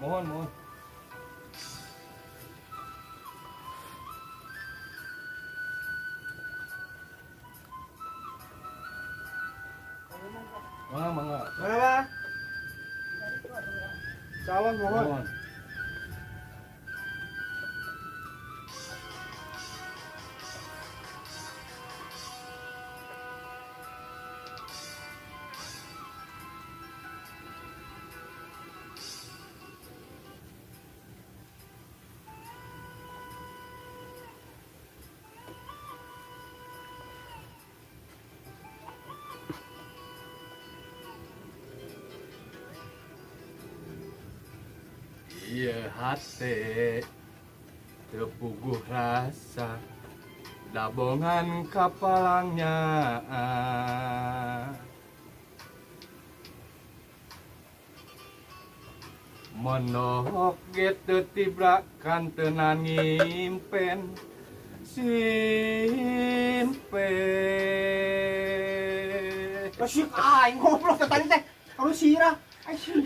Mohon, mohon. Mangga, mangga. Mangga, Pak. Sawan mohon. Mohon. Iya hati terpuguh rasa dabongan kapalangnya monok gitu tibrakan tenan ngimpen simpen Asyik, ngobrol ke tadi teh. Kamu sirah. Asyik.